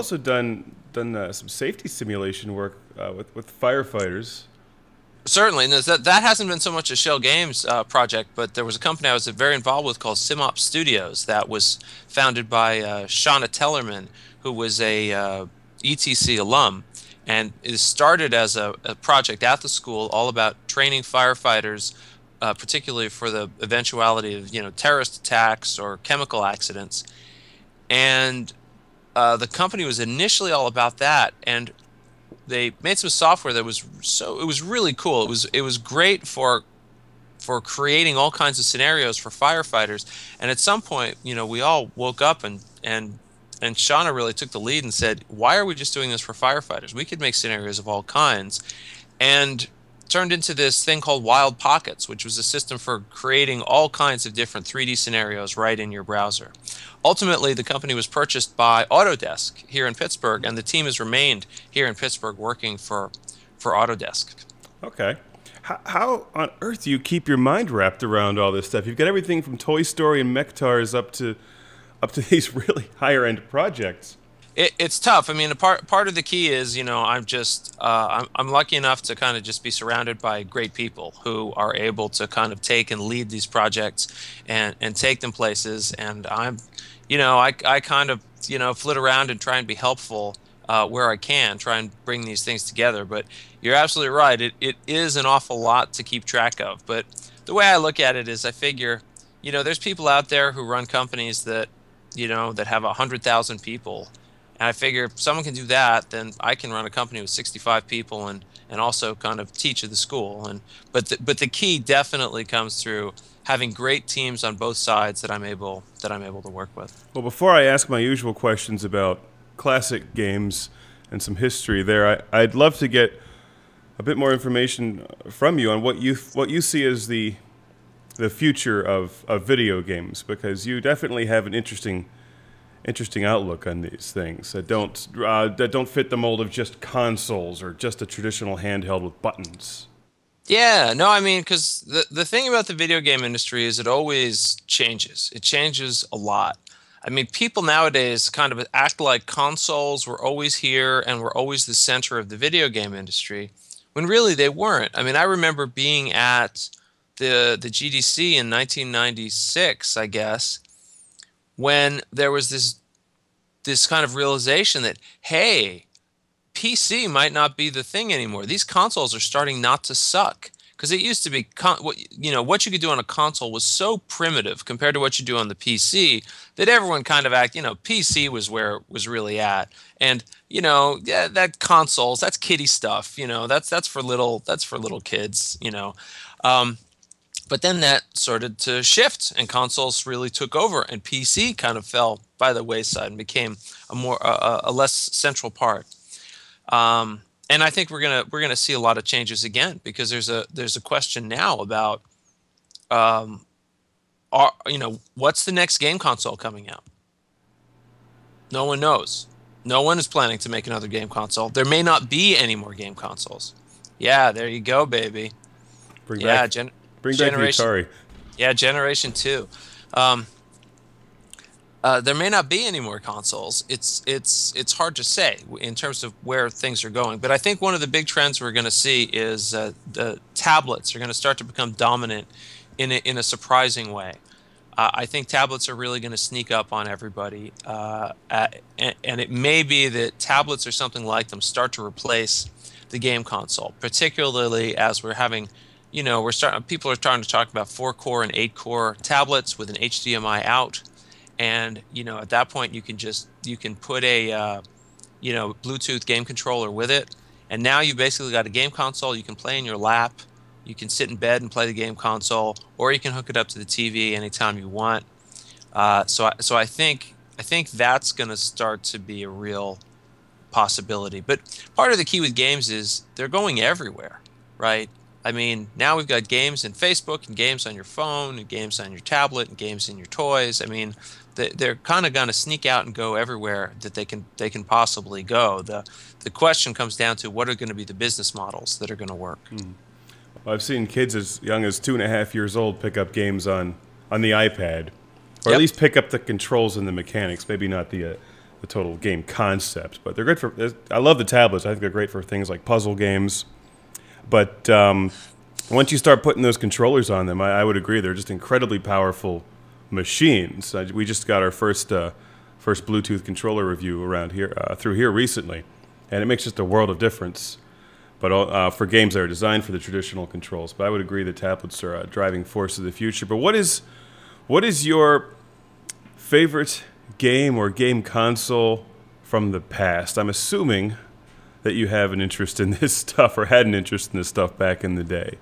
also done some safety simulation work with firefighters. Certainly, and that hasn't been so much a Schell Games project, but there was a company I was very involved with called SimOp Studios that was founded by Shauna Tellerman, who was a ETC alum, and it started as a project at the school all about training firefighters, particularly for the eventuality of terrorist attacks or chemical accidents, and the company was initially all about that, and they made some software that was it was really cool. It was great for creating all kinds of scenarios for firefighters. And at some point, we all woke up and Shauna really took the lead and said, "Why are we just doing this for firefighters? We could make scenarios of all kinds." And turned into this thing called Wild Pockets, which was a system for creating all kinds of different 3D scenarios right in your browser. Ultimately, the company was purchased by Autodesk here in Pittsburgh, and the team has remained here in Pittsburgh working for Autodesk. Okay. How on earth do you keep your mind wrapped around all this stuff? You've got everything from Toy Story and Mechatars up to these really higher end projects. It's tough. I mean, part of the key is, I'm lucky enough to kind of just be surrounded by great people who are able to kind of take and lead these projects and take them places. And I kind of, flit around and try and be helpful where I can, try and bring these things together. But you're absolutely right. It is an awful lot to keep track of. But the way I look at it is I figure, there's people out there who run companies that, that have 100,000 people. And I figure if someone can do that, then I can run a company with 65 people and also kind of teach at the school. But the key definitely comes through having great teams on both sides that I'm able to work with. Well, before I ask my usual questions about classic games and some history there, I'd love to get a bit more information from you on what you see as the future of video games, because you definitely have an interesting outlook on these things that don't fit the mold of just consoles or just a traditional handheld with buttons. Yeah, no, I mean, because the thing about the video game industry is it always changes. It changes a lot. I mean, people nowadays kind of act like consoles were always here and were always the center of the video game industry, when really they weren't. I mean, I remember being at the GDC in 1996, I guess, when there was this kind of realization that, hey, PC might not be the thing anymore. These consoles are starting not to suck, because it used to be what you could do on a console was so primitive compared to what you do on the PC that everyone kind of PC was where it was really at. And that consoles, that's kiddie stuff, that's for little kids, But then that started to shift, and consoles really took over, and PC kind of fell by the wayside and became a less central part. And I think we're gonna see a lot of changes again, because there's a question now about what's the next game console coming out? No one knows. No one is planning to make another game console. There may not be any more game consoles. Yeah, there you go, baby. Bring back the Atari. Yeah, Generation 2. There may not be any more consoles. It's hard to say in terms of where things are going. But I think one of the big trends we're going to see is the tablets are going to start to become dominant in a surprising way. I think tablets are really going to sneak up on everybody, and it may be that tablets or something like them start to replace the game console, particularly as we're having. People are starting to talk about 4-core and 8-core tablets with an HDMI out, and at that point you can put a Bluetooth game controller with it, and now you've basically got a game console you can play in your lap. You can sit in bed and play the game console, or you can hook it up to the TV anytime you want. So I think that's going to start to be a real possibility. But part of the key with games is they're going everywhere, right? I mean, now we've got games in Facebook and games on your phone and games on your tablet and games in your toys. I mean, they're kind of going to sneak out and go everywhere that they can possibly go. The question comes down to what are going to be the business models that are going to work. Well, I've seen kids as young as 2.5 years old pick up games on the iPad, or at least pick up the controls and the mechanics. Maybe not the the total game concept. But they're great for. I love the tablets. I think they're great for things like puzzle games. But once you start putting those controllers on them, I would agree they're just incredibly powerful machines. We just got our first Bluetooth controller review around here through here recently, and it makes just a world of difference. But for games that are designed for the traditional controls, but I would agree that tablets are a driving force of the future. But what is your favorite game or game console from the past? I'm assuming that you have an interest in this stuff or had an interest in this stuff back in the day.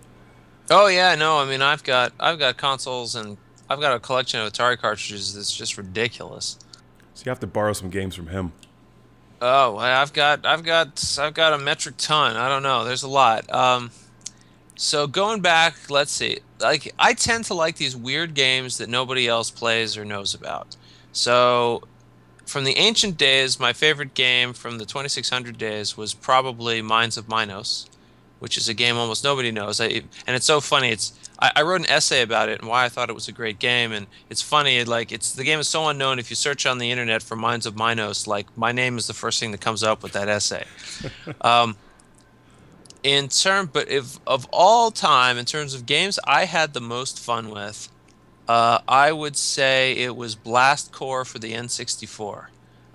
Oh yeah, no, I mean I've got consoles and I've got a collection of Atari cartridges that's just ridiculous. So you have to borrow some games from him. Oh, I've got a metric ton. I don't know. There's a lot. So going back, let's see. Like I tend to like these weird games that nobody else plays or knows about. So from the ancient days, my favorite game from the 2600 days was probably Mines of Minos, which is a game almost nobody knows. And it's so funny. I wrote an essay about it and why I thought it was a great game, and it's funny. The game is so unknown. If you search on the internet for Mines of Minos, like my name is the first thing that comes up with that essay. But if of all time, in terms of games I had the most fun with, I would say it was Blast Corps for the N64.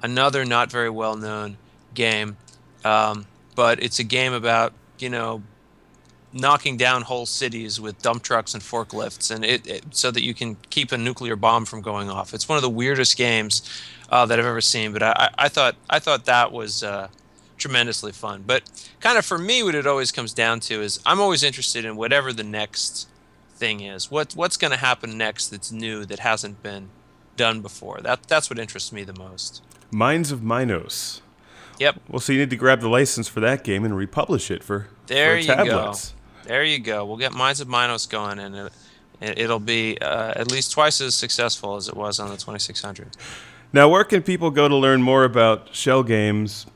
Another not very well known game, but it's a game about knocking down whole cities with dump trucks and forklifts, and so that you can keep a nuclear bomb from going off. It's one of the weirdest games that I've ever seen, but I thought that was tremendously fun. But kind of for me, what it always comes down to is I'm always interested in whatever the next thing is. What's going to happen next that's new that hasn't been done before? That's what interests me the most. Mines of Minos. Yep. Well, so you need to grab the license for that game and republish it for tablets. There you go. We'll get Mines of Minos going, and it'll be at least twice as successful as it was on the 2600. Now, where can people go to learn more about Schell Games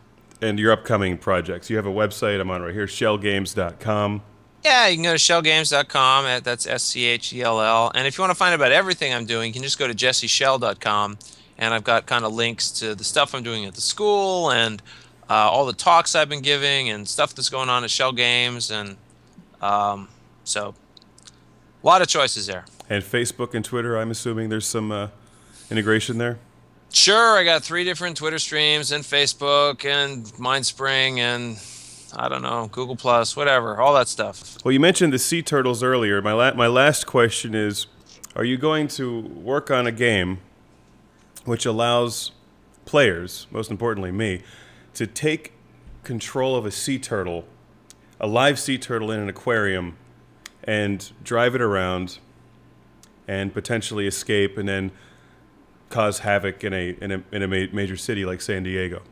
and your upcoming projects? You have a website I'm on right here, schellgames.com. Yeah, you can go to schellgames.com. That's SCHELL. And if you want to find out about everything I'm doing, you can just go to jesseschell.com, and I've got kind of links to the stuff I'm doing at the school and all the talks I've been giving and stuff that's going on at Schell Games, and so a lot of choices there. And Facebook and Twitter, I'm assuming there's some integration there? Sure, I got 3 different Twitter streams and Facebook and Mindspring and I don't know, Google Plus, whatever, all that stuff. Well, you mentioned the sea turtles earlier. My last question is, are you going to work on a game which allows players, most importantly me, to take control of a sea turtle, a live sea turtle in an aquarium, and drive it around and potentially escape and then cause havoc in a major city like San Diego?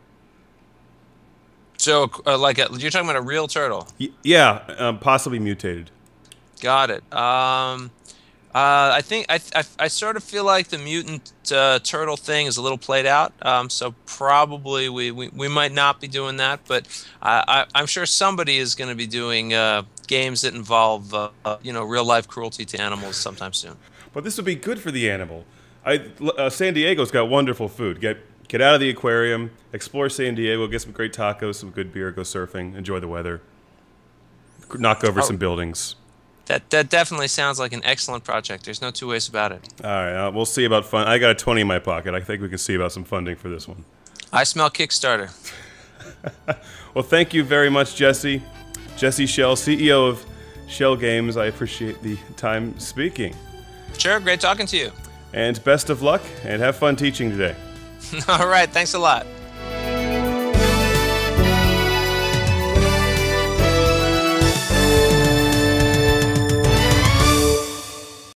So, you're talking about a real turtle? Yeah, possibly mutated. Got it. I think I sort of feel like the mutant turtle thing is a little played out. So probably we might not be doing that, but I'm sure somebody is going to be doing games that involve real life cruelty to animals sometime soon. But this would be good for the animal. San Diego's got wonderful food. Get out of the aquarium, explore San Diego, get some great tacos, some good beer, go surfing, enjoy the weather, knock over some buildings. That definitely sounds like an excellent project. There's no two ways about it. All right, we'll see about fun. I got a 20 in my pocket. I think we can see about some funding for this one. I smell Kickstarter. Well, thank you very much, Jesse. Jesse Schell, CEO of Schell Games. I appreciate the time speaking. Sure, great talking to you. And best of luck, and have fun teaching today. All right, thanks a lot.